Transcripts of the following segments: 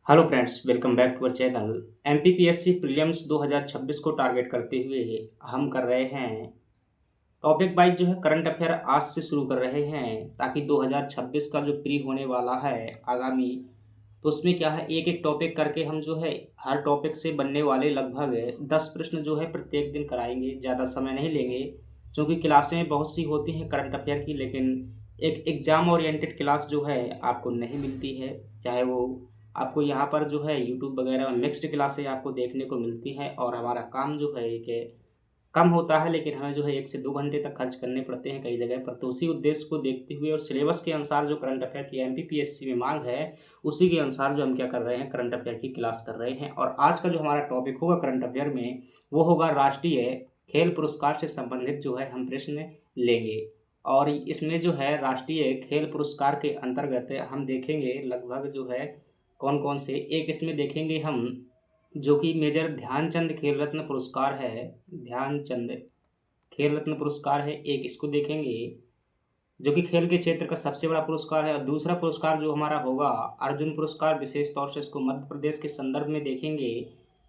Hello friends, welcome back to our channel. MPPSC prelims 2026 को target करते हुए हम कर रहे हैं टॉपिक वाइज जो है करंट अफेयर आज से शुरू कर रहे हैं, ताकि 2026 का जो प्री होने वाला है आगामी, तो उसमें क्या है एक एक टॉपिक करके हम जो है हर टॉपिक से बनने वाले लगभग 10 प्रश्न जो है प्रत्येक दिन कराएंगे। ज़्यादा समय नहीं लेंगे क्योंकि क्लासें बहुत सी होती हैं करंट अफेयर की, लेकिन एक एग्ज़ाम ओरिएंटेड क्लास जो है आपको नहीं मिलती है। चाहे वो आपको यहाँ पर जो है यूट्यूब वगैरह में मिक्स्ड क्लासें आपको देखने को मिलती हैं, और हमारा काम जो है एक कम होता है, लेकिन हमें जो है 1 से 2 घंटे तक खर्च करने पड़ते हैं कई जगह पर। तो उसी उद्देश्य को देखते हुए और सिलेबस के अनुसार जो करंट अफेयर की एमपीपीएससी में मांग है, उसी के अनुसार जो हम क्या कर रहे हैं करंट अफेयर की क्लास कर रहे हैं। और आज का जो हमारा टॉपिक होगा करंट अफेयर में, वो होगा राष्ट्रीय खेल पुरस्कार से संबंधित जो है हम प्रश्न लेंगे। और इसमें जो है राष्ट्रीय खेल पुरस्कार के अंतर्गत हम देखेंगे लगभग जो है कौन कौन से। एक इसमें देखेंगे हम जो कि मेजर ध्यानचंद खेल रत्न पुरस्कार है, ध्यानचंद खेल रत्न पुरस्कार है एक, इसको देखेंगे जो कि खेल के क्षेत्र का सबसे बड़ा पुरस्कार है। और दूसरा पुरस्कार जो हमारा होगा अर्जुन पुरस्कार, विशेष तौर से इसको मध्य प्रदेश के संदर्भ में देखेंगे।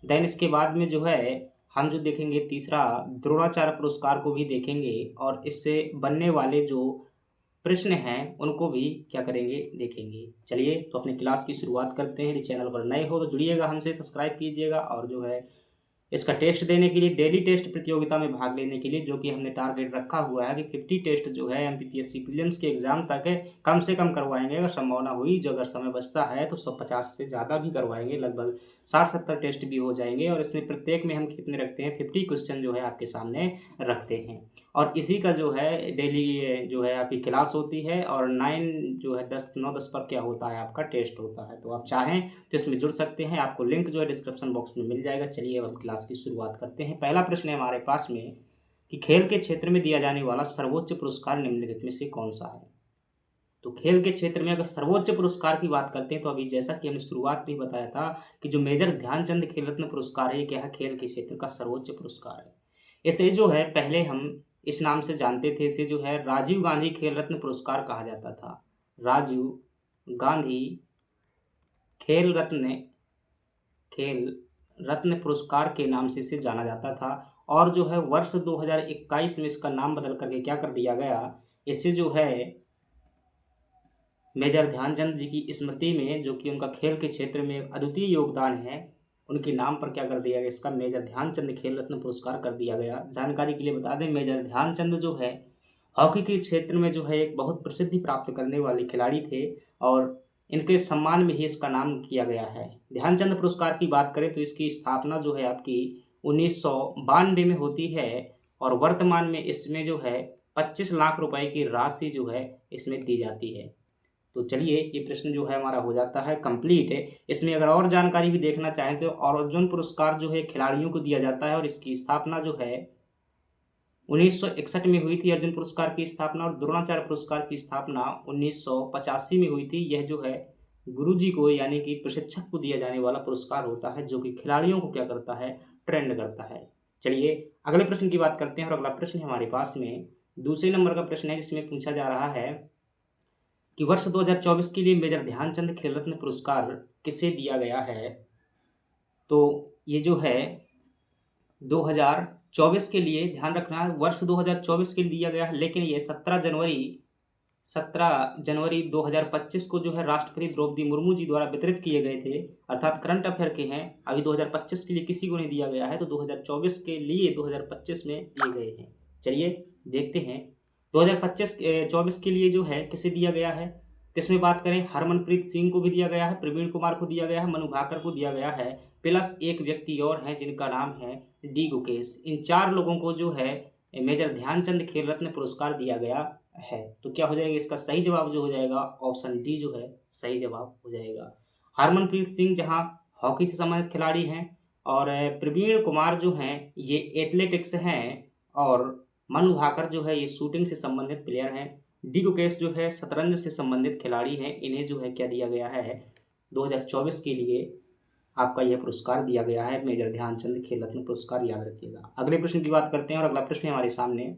देन इसके बाद में जो है हम जो देखेंगे तीसरा द्रोणाचार्य पुरस्कार को भी देखेंगे, और इससे बनने वाले जो प्रश्न हैं उनको भी क्या करेंगे देखेंगे। चलिए तो अपनी क्लास की शुरुआत करते हैं। यदि चैनल पर नए हो तो जुड़िएगा हमसे, सब्सक्राइब कीजिएगा। और जो है इसका टेस्ट देने के लिए, डेली टेस्ट प्रतियोगिता में भाग लेने के लिए, जो कि हमने टारगेट रखा हुआ है कि 50 टेस्ट जो है एमपीपीएससी प्रीलिम्स के एग्जाम तक है कम से कम करवाएंगे। अगर संभावना हुई, जो अगर समय बचता है तो 150 से ज़्यादा भी करवाएंगे, लगभग 60-70 टेस्ट भी हो जाएंगे। और इसमें प्रत्येक में हम कितने रखते हैं, 50 क्वेश्चन जो है आपके सामने रखते हैं। और इसी का जो है डेली जो है आपकी क्लास होती है, और 9-10 पर क्या होता है आपका टेस्ट होता है। तो आप चाहें तो इसमें जुड़ सकते हैं, आपको लिंक जो है डिस्क्रिप्शन बॉक्स में मिल जाएगा। चलिए अब हम क्लास की शुरुआत करते हैं। पहला प्रश्न है हमारे पास में कि खेल के क्षेत्र में दिया जाने वाला सर्वोच्च पुरस्कार निम्नलिखित में से कौन सा है। तो खेल के क्षेत्र में अगर सर्वोच्च पुरस्कार की बात करते हैं, तो अभी जैसा कि हमने शुरुआत में बताया था कि जो मेजर ध्यानचंद खेल रत्न पुरस्कार है, ये क्या है, खेल के क्षेत्र का सर्वोच्च पुरस्कार है। इसे जो है पहले हम इस नाम से जानते थे, इसे जो है राजीव गांधी खेल रत्न पुरस्कार कहा जाता था। राजीव गांधी खेल रत्न खेल रत्न पुरस्कार के नाम से इसे जाना जाता था। और जो है वर्ष 2021 में इसका नाम बदल करके क्या कर दिया गया, इससे जो है मेजर ध्यानचंद जी की स्मृति में, जो कि उनका खेल के क्षेत्र में एक अद्वितीय योगदान है, उनके नाम पर क्या कर दिया गया, इसका मेजर ध्यानचंद खेल रत्न पुरस्कार कर दिया गया। जानकारी के लिए बता दें, मेजर ध्यानचंद जो है हॉकी के क्षेत्र में जो है एक बहुत प्रसिद्धि प्राप्त करने वाले खिलाड़ी थे, और इनके सम्मान में ही इसका नाम किया गया है। ध्यानचंद पुरस्कार की बात करें तो इसकी स्थापना जो है आपकी 1992 में होती है, और वर्तमान में इसमें जो है 25 लाख रुपए की राशि जो है इसमें दी जाती है। तो चलिए ये प्रश्न जो है हमारा हो जाता है कंप्लीट है। इसमें अगर और जानकारी भी देखना चाहें तो अर्जुन पुरस्कार जो है खिलाड़ियों को दिया जाता है, और इसकी स्थापना जो है 1961 में हुई थी अर्जुन पुरस्कार की स्थापना, और द्रोणाचार्य पुरस्कार की स्थापना 1985 में हुई थी। यह जो है गुरुजी को यानी कि प्रशिक्षक को दिया जाने वाला पुरस्कार होता है, जो कि खिलाड़ियों को क्या करता है, ट्रेंड करता है। चलिए अगले प्रश्न की बात करते हैं। और अगला प्रश्न है हमारे पास में दूसरे नंबर का प्रश्न है, जिसमें पूछा जा रहा है कि वर्ष 2024 के लिए मेजर ध्यानचंद खेल रत्न पुरस्कार किसे दिया गया है। तो ये जो है 2024 के लिए ध्यान रखना है, वर्ष 2024 के लिए दिया गया है, लेकिन ये 17 जनवरी 2025 को जो है राष्ट्रपति द्रौपदी मुर्मू जी द्वारा वितरित किए गए थे, अर्थात करंट अफेयर के हैं। अभी 2025 के लिए किसी को नहीं दिया गया है, तो 2024 के लिए 2025 में दिए गए हैं। चलिए देखते हैं 2025-24 के लिए जो है किसे दिया गया है। तो इसमें बात करें, हरमनप्रीत सिंह को भी दिया गया है, प्रवीण कुमार को दिया गया है, मनु भाकर को दिया गया है, प्लस एक व्यक्ति और हैं जिनका नाम है डी गुकेश। इन 4 लोगों को जो है मेजर ध्यानचंद खेल रत्न पुरस्कार दिया गया है। तो क्या हो जाएगा, इसका सही जवाब जो हो जाएगा ऑप्शन डी जो है सही जवाब हो जाएगा। हरमनप्रीत सिंह जहां हॉकी से संबंधित खिलाड़ी हैं, और प्रवीण कुमार जो हैं ये एथलेटिक्स हैं, और मनु भाकर जो है ये शूटिंग से संबंधित प्लेयर हैं। डी गुकेश जो है शतरंज से संबंधित खिलाड़ी हैं। इन्हें जो है क्या दिया गया है, 2024 के लिए आपका यह पुरस्कार दिया गया है, मेजर ध्यानचंद खेल रत्न पुरस्कार, याद रखिएगा। अगले प्रश्न की बात करते हैं। और अगला प्रश्न है हमारे सामने,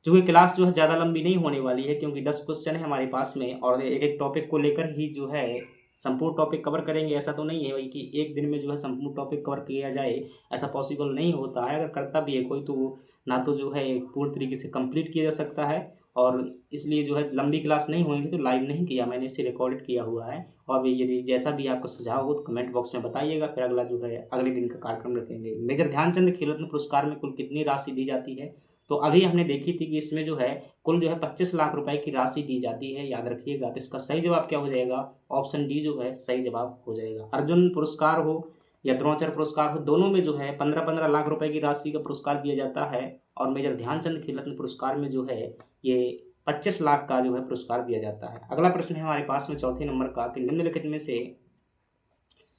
जो कि क्लास जो है ज़्यादा लंबी नहीं होने वाली है, क्योंकि 10 क्वेश्चन है हमारे पास में, और एक एक टॉपिक को लेकर ही जो है संपूर्ण टॉपिक कवर करेंगे ऐसा तो नहीं है भाई कि एक दिन में जो है संपूर्ण टॉपिक कवर किया जाए, ऐसा पॉसिबल नहीं होता है। अगर करता भी है कोई तो ना तो जो है पूर्ण तरीके से कंप्लीट किया जा सकता है, और इसलिए जो है लंबी क्लास नहीं होगी तो लाइव नहीं किया मैंने, इसे रिकॉर्डेड किया हुआ है। और भी यदि जैसा भी आपका सुझाव हो तो कमेंट बॉक्स में बताइएगा, फिर अगला जो है अगले दिन का कार्यक्रम रखेंगे। मेजर ध्यानचंद खेल रत्न पुरस्कार में कुल कितनी राशि दी जाती है? तो अभी हमने देखी थी कि इसमें जो है कुल जो है 25 लाख रुपए की राशि दी जाती है, याद रखिएगा। तो इसका सही जवाब क्या हो जाएगा? ऑप्शन डी जो है सही जवाब हो जाएगा। अर्जुन पुरस्कार हो या द्रोणाचार्य पुरस्कार हो, दोनों में जो है 15-15 लाख रुपए की राशि का पुरस्कार दिया जाता है, और मेजर ध्यानचंद खेल रत्न पुरस्कार में जो है ये 25 लाख का जो है पुरस्कार दिया जाता है। अगला प्रश्न है हमारे पास में चौथे नंबर का कि निम्नलिखित में से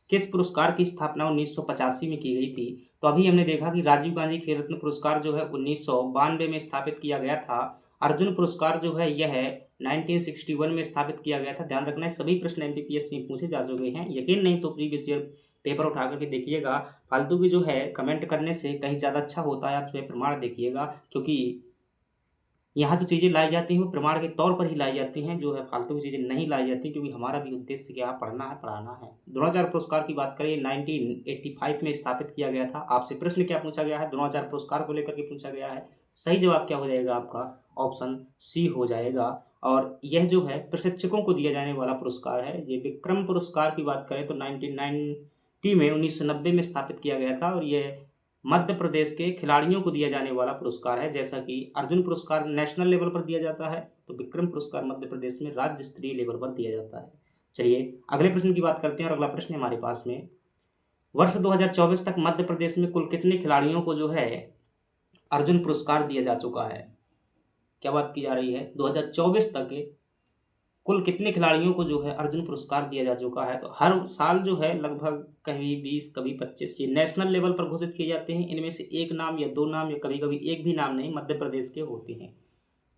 किस पुरस्कार की स्थापना 1985 में की गई थी? तो अभी हमने देखा कि राजीव गांधी खेल रत्न पुरस्कार जो है 1992 में स्थापित किया गया था। अर्जुन पुरस्कार जो है यह 1961 में स्थापित किया गया था। ध्यान रखना है सभी प्रश्न एमपीपीएससी में पूछे जा चुके हैं। यकीन नहीं तो प्रीवियस ईयर पेपर उठा करके देखिएगा। फालतू की जो है कमेंट करने से कहीं ज़्यादा अच्छा होता है आप जो है प्रमाण देखिएगा, क्योंकि यहाँ जो चीज़ें लाई जाती हैं वो प्रमाण के तौर पर ही लाई जाती हैं, जो है फालतू की चीज़ें नहीं लाई जाती, क्योंकि हमारा भी उद्देश्य क्या है, पढ़ना है, पढ़ाना है। द्रोणाचार्य पुरस्कार की बात करें 1985 में स्थापित किया गया था। आपसे प्रश्न क्या पूछा गया है? द्रोणाचार्य पुरस्कार को लेकर के पूछा गया है। सही जवाब क्या हो जाएगा आपका? ऑप्शन सी हो जाएगा। और यह जो है प्रशिक्षकों को दिया जाने वाला पुरस्कार है। ये विक्रम पुरस्कार की बात करें तो 1990 में 1990 में स्थापित किया गया था, और यह मध्य प्रदेश के खिलाड़ियों को दिया जाने वाला पुरस्कार है। जैसा कि अर्जुन पुरस्कार नेशनल लेवल पर दिया जाता है, तो विक्रम पुरस्कार मध्य प्रदेश में राज्य स्तरीय लेवल पर दिया जाता है। चलिए अगले प्रश्न की बात करते हैं, और अगला प्रश्न है हमारे पास में, वर्ष 2024 तक मध्य प्रदेश में कुल कितने खिलाड़ियों को जो है अर्जुन पुरस्कार दिया जा चुका है? क्या बात की जा रही है? 2024 तक कुल कितने खिलाड़ियों को जो है अर्जुन पुरस्कार दिया जा चुका है? तो हर साल जो है लगभग कभी 20 कभी 25 ये नेशनल लेवल पर घोषित किए जाते हैं। इनमें से एक नाम या दो नाम या कभी कभी एक भी नाम नहीं मध्य प्रदेश के होते हैं।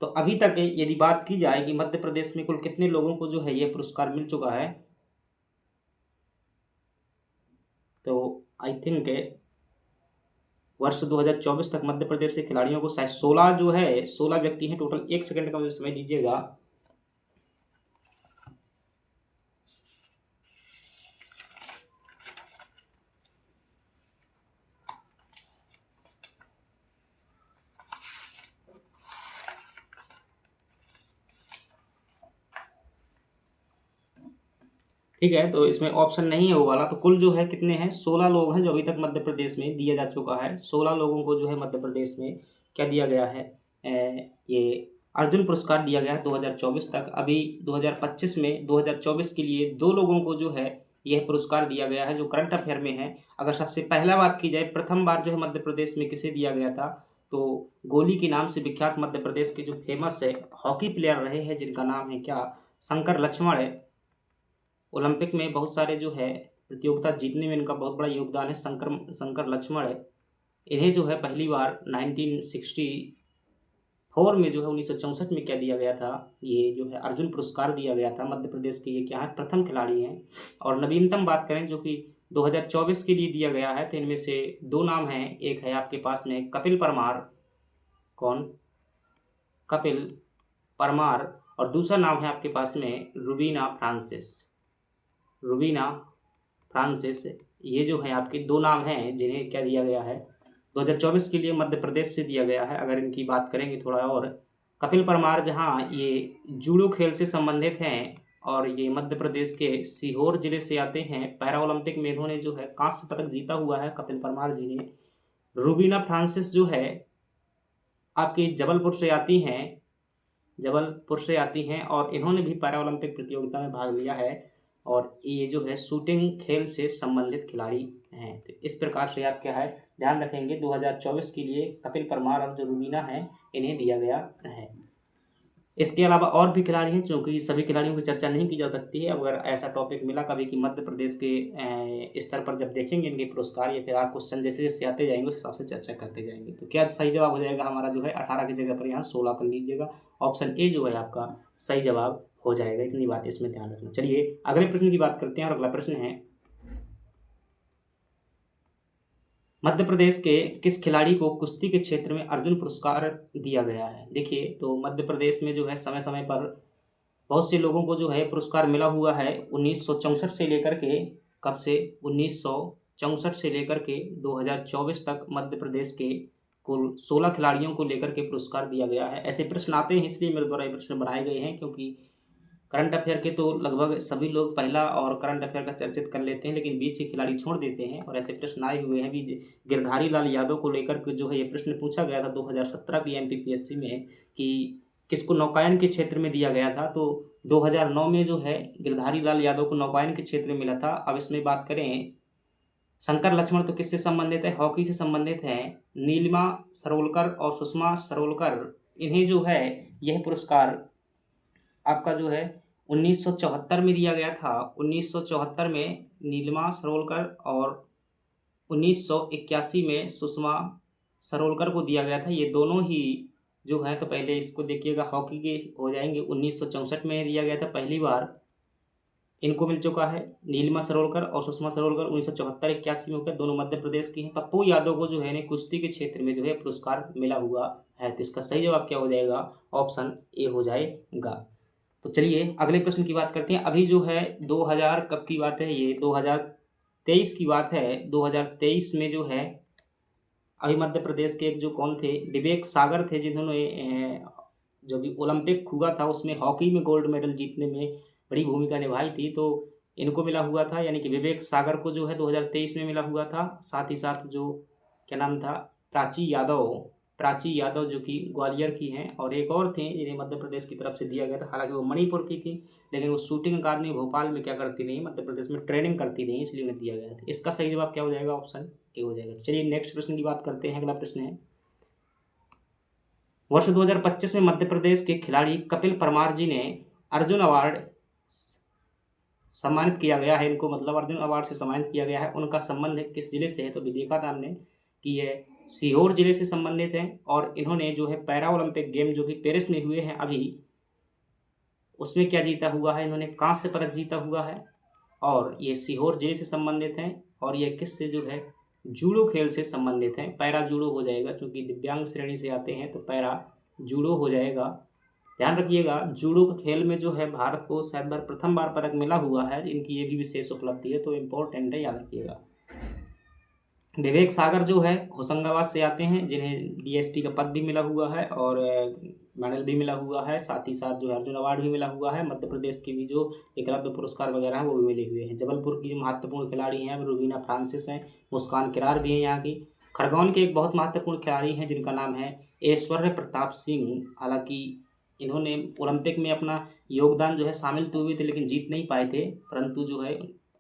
तो अभी तक यदि बात की जाए कि मध्य प्रदेश में कुल कितने लोगों को जो है यह पुरस्कार मिल चुका है, तो आई थिंक वर्ष 2024 तक मध्य प्रदेश के खिलाड़ियों को शायद 16 जो है 16 व्यक्ति हैं टोटल। एक सेकंड का मुझे समय दीजिएगा। ठीक है, तो इसमें ऑप्शन नहीं है वो वाला। तो कुल जो है कितने हैं? 16 लोग हैं जो अभी तक मध्य प्रदेश में दिया जा चुका है। 16 लोगों को जो है मध्य प्रदेश में क्या दिया गया है? ये अर्जुन पुरस्कार दिया गया है 2024 तक। अभी 2025 में 2024 के लिए 2 लोगों को जो है यह पुरस्कार दिया गया है जो करंट अफेयर में है। अगर सबसे पहला बात की जाए प्रथम बार जो है मध्य प्रदेश में किसे दिया गया था, तो गोली के नाम से विख्यात मध्य प्रदेश के जो फेमस है हॉकी प्लेयर रहे हैं जिनका नाम है क्या? शंकर लक्ष्मण है। ओलंपिक में बहुत सारे जो है प्रतियोगिता जीतने में इनका बहुत बड़ा योगदान है। शंकर लक्ष्मण है। इन्हें जो है पहली बार 1964 में जो है 1964 में क्या दिया गया था? ये जो है अर्जुन पुरस्कार दिया गया था मध्य प्रदेश के। ये क्या है? प्रथम खिलाड़ी हैं। और नवीनतम बात करें जो कि 2024 के लिए दिया गया है, तो इनमें से 2 नाम हैं। एक है आपके पास में कपिल परमार, कौन? कपिल परमार। और दूसरा नाम है आपके पास में रुबीना फ्रांसिस। रुबीना फ्रांसिस, ये जो है आपके 2 नाम हैं जिन्हें क्या दिया गया है 2024 के लिए मध्य प्रदेश से दिया गया है। अगर इनकी बात करेंगे थोड़ा और, कपिल परमार जहां ये जूडो खेल से संबंधित हैं और ये मध्य प्रदेश के सीहोर जिले से आते हैं। पैरा ओलंपिक में इन्होंने जो है कांस्य पदक जीता हुआ है कपिल परमार जी ने। रुबीना फ्रांसिस जो है आपकी जबलपुर से आती हैं और इन्होंने भी पैरा ओलंपिक प्रतियोगिता में भाग लिया है, और ये जो है शूटिंग खेल से संबंधित खिलाड़ी हैं। तो इस प्रकार से आप क्या है ध्यान रखेंगे 2024 के लिए कपिल परमार और जो रुबीना हैं इन्हें दिया गया है। इसके अलावा और भी खिलाड़ी हैं, क्योंकि सभी खिलाड़ियों की चर्चा नहीं की जा सकती है। अगर ऐसा टॉपिक मिला कभी कि मध्य प्रदेश के स्तर पर जब देखेंगे इनके पुरस्कार या फिर आप क्वेश्चन जैसे जैसे आते जाएंगे उस हिसाब से चर्चा करते जाएंगे। तो क्या सही जवाब हो जाएगा हमारा जो है 18 की जगह पर यहाँ 16 कर लीजिएगा। ऑप्शन ए जो है आपका सही जवाब हो जाएगा। इतनी बात इसमें ध्यान रखना। चलिए अगले प्रश्न की बात करते हैं, और अगला प्रश्न है मध्य प्रदेश के किस खिलाड़ी को कुश्ती के क्षेत्र में अर्जुन पुरस्कार दिया गया है? देखिए, तो मध्य प्रदेश में जो है समय समय पर बहुत से लोगों को जो है पुरस्कार मिला हुआ है 1964 से लेकर के, कब से, 1964 से लेकर के 2024 तक मध्य प्रदेश के कुल 16 खिलाड़ियों को लेकर के पुरस्कार दिया गया है। ऐसे प्रश्न आते हैं, इसलिए मेरे द्वारा ये प्रश्न बनाए गए हैं, क्योंकि करंट अफेयर के तो लगभग सभी लोग पहला और करंट अफेयर का चर्चित कर लेते हैं, लेकिन बीच के खिलाड़ी छोड़ देते हैं। और ऐसे प्रश्न आए हुए हैं भी। गिरधारी लाल यादव को लेकर के जो है ये प्रश्न पूछा गया था 2017 की एमपीपीएससी में कि किसको नौकायन के क्षेत्र में दिया गया था। तो 2009 में जो है गिरधारी लाल यादव को नौकायन के क्षेत्र में मिला था। अब इसमें बात करें, शंकर लक्ष्मण तो किससे संबंधित है, हॉकी से संबंधित है। नीलिमा सरोलकर और सुषमा सरोलकर, इन्हें जो है यह पुरस्कार आपका जो है 1974 में दिया गया था। 1974 में नीलिमा सरोलकर और 1981 में सुषमा सरोलकर को दिया गया था। ये दोनों ही जो है, तो पहले इसको देखिएगा, हॉकी के हो जाएंगे। 1964 में दिया गया था पहली बार, इनको मिल चुका है। नीलिमा सरोलकर और सुषमा सरोलकर 1974-81 में होकर, दोनों मध्य प्रदेश की हैं। पप्पू यादव को जो है कुश्ती के क्षेत्र में जो है पुरस्कार मिला हुआ है। तो इसका सही जवाब क्या हो जाएगा, ऑप्शन ए हो जाएगा। तो चलिए अगले प्रश्न की बात करते हैं। अभी जो है 2000 कब की बात है, ये 2023 की बात है। 2023 में जो है अभी मध्य प्रदेश के एक जो कौन थे, विवेक सागर थे, जिन्होंने जो भी ओलंपिक हुआ था उसमें हॉकी में गोल्ड मेडल जीतने में बड़ी भूमिका निभाई थी। तो इनको मिला हुआ था, यानी कि विवेक सागर को जो है 2023 में मिला हुआ था। साथ ही साथ जो क्या नाम था, प्राची यादव जो कि ग्वालियर की हैं, और एक और थे जिन्हें मध्य प्रदेश की तरफ से दिया गया था। हालांकि वो मणिपुर की थी, लेकिन वो शूटिंग अकादमी भोपाल में क्या करती नहीं, मध्य प्रदेश में ट्रेनिंग करती नहीं, इसलिए उन्हें दिया गया था। इसका सही जवाब क्या हो जाएगा, ऑप्शन ए हो जाएगा। चलिए नेक्स्ट प्रश्न की बात करते हैं। अगला प्रश्न है, वर्ष 2025 में मध्य प्रदेश के खिलाड़ी कपिल परमार जी ने अर्जुन अवार्ड सम्मानित किया गया है। इनको मतलब अर्जुन अवार्ड से सम्मानित किया गया है। उनका संबंध किस जिले से है, तो भी देखा था हमने कि ये सीहोर जिले से संबंधित हैं। और इन्होंने जो है पैरा ओलंपिक गेम जो कि पेरिस में हुए हैं अभी, उसमें क्या जीता हुआ है, इन्होंने कांस्य पदक जीता हुआ है। और ये सीहोर जिले से संबंधित हैं। और ये किससे जो है, जूडो खेल से संबंधित हैं। पैरा जूडो हो जाएगा, क्योंकि दिव्यांग श्रेणी से आते हैं, तो पैरा जूडो हो जाएगा। ध्यान रखिएगा, जूडो के खेल में जो है भारत को शायद प्रथम बार पदक मिला हुआ है। इनकी ये भी विशेष उपलब्धि है, तो इम्पोर्टेंट है, याद रखिएगा। विवेक सागर जो है होशंगाबाद से आते हैं, जिन्हें डीएसपी का पद भी मिला हुआ है और मेडल भी मिला हुआ है। साथ ही साथ जो है अर्जुन अवार्ड भी मिला हुआ है। मध्य प्रदेश के भी जो एकलव्य पुरस्कार वगैरह हैं वो भी मिले हुए हैं। जबलपुर की जो महत्वपूर्ण खिलाड़ी हैं वो रुबीना फ्रांसिस हैं, मुस्कान किरार भी हैं यहाँ की। खरगोन के एक बहुत महत्वपूर्ण खिलाड़ी हैं जिनका नाम है ऐश्वर्य प्रताप सिंह। हालांकि इन्होंने ओलंपिक में अपना योगदान जो है शामिल तो हुए थे, लेकिन जीत नहीं पाए थे। परंतु जो है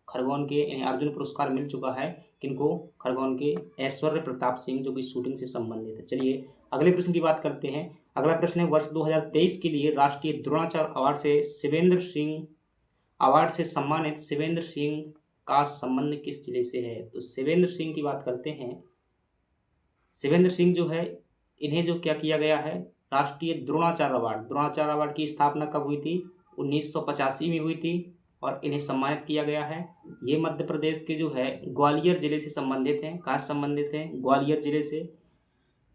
खरगोन के इन्हें अर्जुन पुरस्कार मिल चुका है। किनको, खरगोन के ऐश्वर्य प्रताप सिंह, जो कि शूटिंग से संबंधित है। चलिए अगले प्रश्न की बात करते हैं। अगला प्रश्न है, वर्ष 2023 के लिए राष्ट्रीय द्रोणाचार्य अवार्ड से सम्मानित शिवेंद्र सिंह का संबंध किस जिले से है। तो शिवेंद्र सिंह की बात करते हैं। शिवेंद्र सिंह जो है, इन्हें जो क्या किया गया है, राष्ट्रीय द्रोणाचार्य अवार्ड की स्थापना कब हुई थी, 1985 में हुई थी। और इन्हें सम्मानित किया गया है। ये मध्य प्रदेश के जो है ग्वालियर जिले से संबंधित हैं। कहाँ से संबंधित हैं, ग्वालियर जिले से।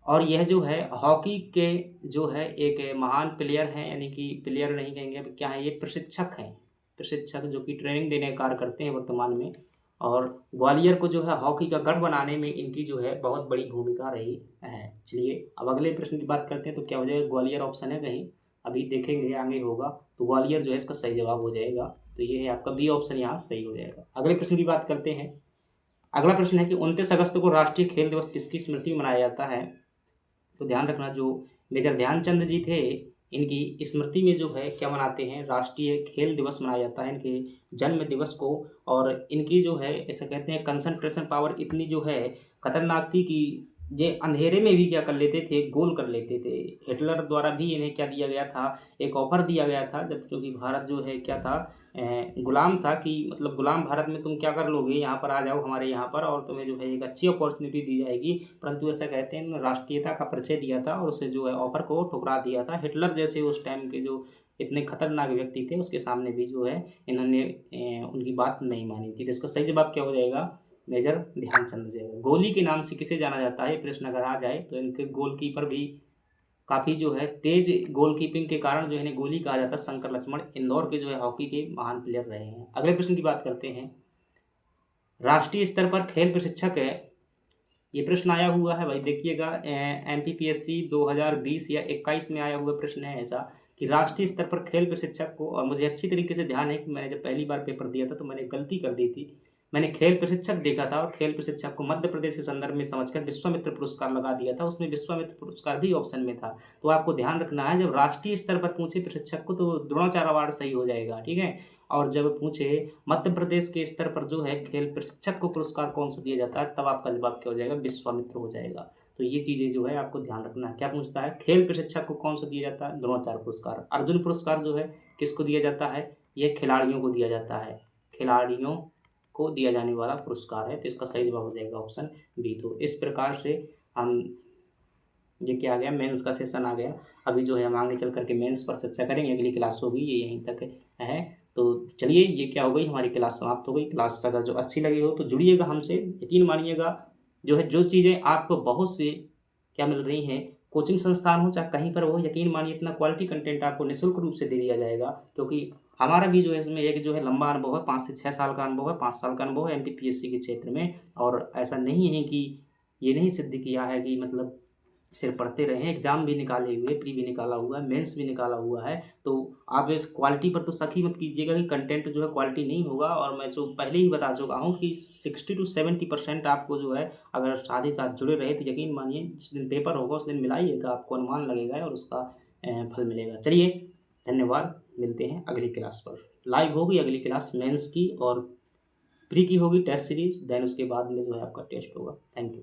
और यह जो है हॉकी के जो है एक महान प्लेयर हैं, यानी कि प्लेयर नहीं कहेंगे, अब क्या है, ये प्रशिक्षक हैं। प्रशिक्षक जो कि ट्रेनिंग देने का कार्य करते हैं वर्तमान में। और ग्वालियर को जो है हॉकी का गढ़ बनाने में इनकी जो है बहुत बड़ी भूमिका रही है। चलिए अब अगले प्रश्न की बात करते हैं। तो क्या हो जाएगा, ग्वालियर ऑप्शन है कहीं, अभी देखेंगे आगे होगा। तो ग्वालियर जो है इसका सही जवाब हो जाएगा। तो ये है आपका बी ऑप्शन यहाँ सही हो जाएगा। अगले प्रश्न की बात करते हैं। अगला प्रश्न है कि 29 अगस्त को राष्ट्रीय खेल दिवस किसकी स्मृति में मनाया जाता है। तो ध्यान रखना, जो मेजर ध्यानचंद जी थे, इनकी स्मृति में जो है क्या मनाते हैं, राष्ट्रीय खेल दिवस मनाया जाता है, इनके जन्म दिवस को। और इनकी जो है ऐसा कहते हैं कंसंट्रेशन पावर इतनी जो है खतरनाक थी कि ये अंधेरे में भी क्या कर लेते थे, गोल कर लेते थे। हिटलर द्वारा भी इन्हें क्या दिया गया था, एक ऑफर दिया गया था, जब क्योंकि भारत जो है क्या था, गुलाम था, कि मतलब गुलाम भारत में तुम क्या कर लोगे, यहाँ पर आ जाओ हमारे यहाँ पर, और तुम्हें जो है एक अच्छी अपॉर्चुनिटी दी जाएगी। परंतु ऐसा कहते हैं राष्ट्रीयता का परिचय दिया था और उसे जो है ऑफर को ठुकरा दिया था। हिटलर जैसे उस टाइम के जो इतने खतरनाक व्यक्ति थे, उसके सामने भी जो है इन्होंने उनकी बात नहीं मानी थी। तो इसका सही जवाब क्या हो जाएगा, मेजर ध्यानचंद हो जाएगा। गोली के नाम से किसे जाना जाता है, प्रश्न अगर आ जाए तो इनके गोलकीपर भी काफ़ी जो है तेज गोलकीपिंग के कारण जो है इन्हें गोली कहा जाता है। शंकर लक्ष्मण इंदौर के जो है हॉकी के महान प्लेयर रहे हैं। अगले प्रश्न की बात करते हैं। राष्ट्रीय स्तर पर खेल प्रशिक्षक है, ये प्रश्न आया हुआ है भाई, देखिएगा MPPSC 2020 या 21 में आया हुआ प्रश्न है ऐसा कि राष्ट्रीय स्तर पर खेल प्रशिक्षक को, और मुझे अच्छी तरीके से ध्यान है कि मैंने जब पहली बार पेपर दिया था तो मैंने गलती कर दी थी। मैंने खेल प्रशिक्षक देखा था और खेल प्रशिक्षक को मध्य प्रदेश के संदर्भ में समझकर विश्वामित्र पुरस्कार लगा दिया था, उसमें विश्वामित्र पुरस्कार भी ऑप्शन में था। तो आपको ध्यान रखना है, जब राष्ट्रीय स्तर पर पूछे प्रशिक्षक को तो द्रोणाचार्य अवार्ड सही हो जाएगा, ठीक है। और जब पूछे मध्य प्रदेश के स्तर पर जो है खेल प्रशिक्षक को पुरस्कार कौन सा दिया जाता है, तब आपका जवाब क्या हो जाएगा, विश्वामित्र हो जाएगा। तो ये चीज़ें जो है आपको ध्यान रखना है। क्या पूछता है, खेल प्रशिक्षक को कौन सा दिया जाता है, द्रोणाचार्य पुरस्कार। अर्जुन पुरस्कार जो है किसको दिया जाता है, ये खिलाड़ियों को दिया जाता है, खिलाड़ियों को दिया जाने वाला पुरस्कार है। तो इसका सही जवाब हो जाएगा ऑप्शन बी। तो इस प्रकार से हम, ये क्या आ गया, मेंस का सेशन आ गया। अभी जो है हम आगे चल करके मेंस पर चर्चा करेंगे, अगली क्लास होगी, ये यहीं तक है। तो चलिए, ये क्या हो गई, हमारी क्लास समाप्त हो गई। क्लास अगर जो अच्छी लगी हो तो जुड़िएगा हमसे, यकीन मानिएगा जो है जो चीज़ें आपको बहुत से क्या मिल रही हैं, कोचिंग संस्थान हो चाहे कहीं पर हो, यकीन मानिए इतना क्वालिटी कंटेंट आपको निःशुल्क रूप से दे दिया जाएगा। क्योंकि हमारा भी जो है इसमें एक जो है लंबा अनुभव है, 5 से 6 साल का अनुभव है, 5 साल का अनुभव है MPPSC के क्षेत्र में। और ऐसा नहीं है कि ये नहीं सिद्ध किया है कि मतलब सिर्फ पढ़ते रहे हैं, एग्जाम भी निकाले हुए, प्री भी निकाला हुआ है, मेंस भी निकाला हुआ है। तो आप इस क्वालिटी पर तो शक ही मत कीजिएगा कि कंटेंट जो है क्वालिटी नहीं होगा। और मैं जो पहले ही बता चुका हूँ कि 60 to 70% आपको जो है अगर साथ ही साथ जुड़े रहे तो यकीन मानिए जिस दिन पेपर होगा उस दिन मिलाइएगा, आपको अनुमान लगेगा और उसका फल मिलेगा। चलिए, धन्यवाद, मिलते हैं अगली क्लास पर। लाइव होगी अगली क्लास, मेंस की और प्री की होगी टेस्ट सीरीज, देन उसके बाद में जो है आपका टेस्ट होगा। Thank you.